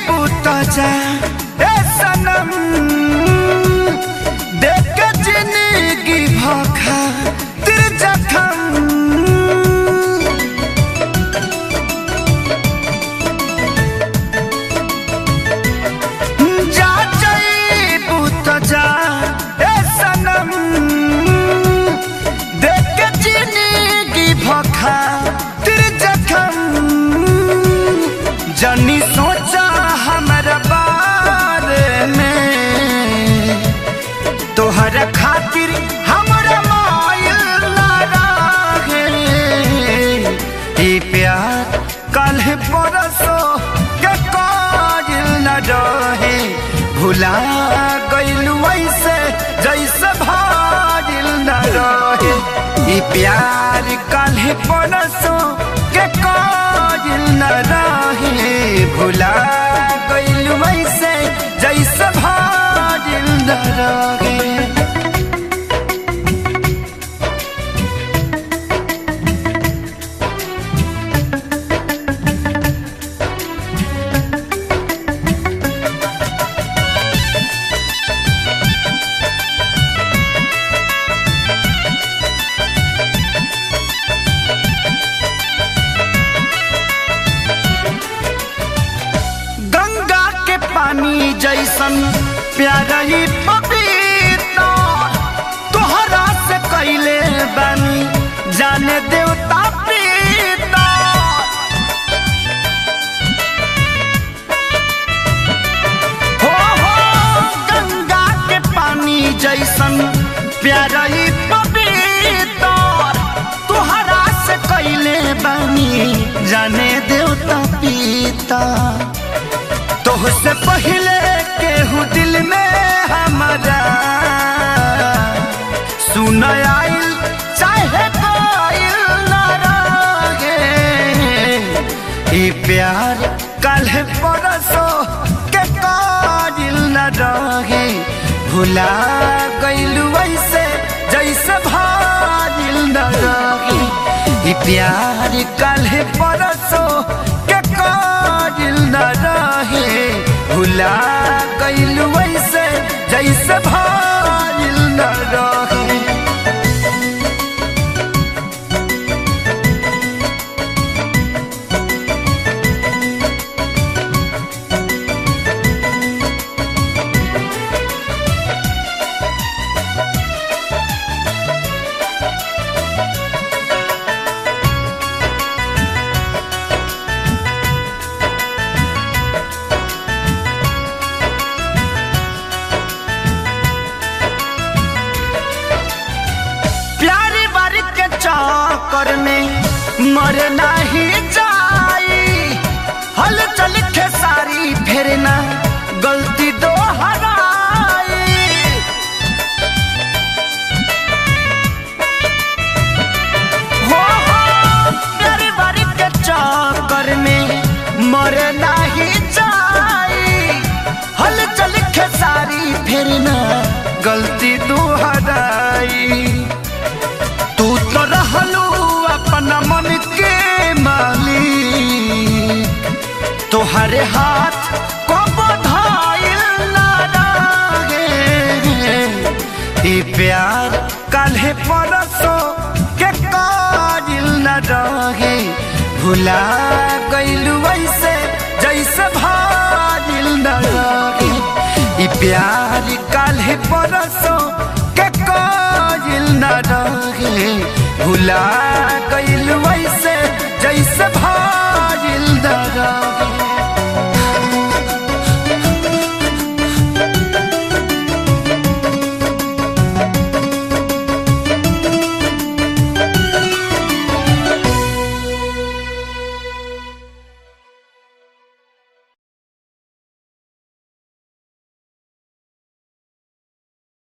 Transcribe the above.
बूता जा ए सनम देख के जिंदगी भोखा तेरे जखम जा जाई बूता जा ए सनम देख के जिंदगी भोखा तेरे जखम जनी सोचा हमारा बारे में तोहर खातिर हमारा मायल ना रहे ई प्यार कल परसो के काजिल न रहे भुला गइलू ऐसे जैसे भाजिल न रहे ई प्यार कल परसो के काजिल न रहे भुला गइलू ऐसे जैसे भाजिल न रहे। पानी जैसन प्यारा ही पपीता तोहरा से कैले बनी जाने देवता पीता हो गंगा के पानी जैसन प्यारा ही पपीता तोहरा से कैले बनी जाने देवता पीता तोहसे पहले केहू दिल में हमारा सुन आइल चाहे कोइल न रहे ई प्यार कल परसो के काजिल न रहे भुला गइलू ऐसे जैसे भाजिल न रहे ई प्यार कल परसो के काजिल न रहे भुला गइलू ऐसे जैसे भाजिल न रहे। चक्कर में मर नहीं जाई हल चल के सारी फेरना गलती दोहराई हो प्यारी बारी के चक्कर में मर नहीं जाई हल चल के सारी फेरना गलती दोहराई तू तो रहलू अपना मन के मालिक तोहरे हाथ को बधाइल ना रहे ई प्यार काल्हे परसो के काजिल न रहे भुला गइलू ऐसे जैसे भाजिल न रहे ई प्यार काल्हे परसो के काजिल न रहे भुला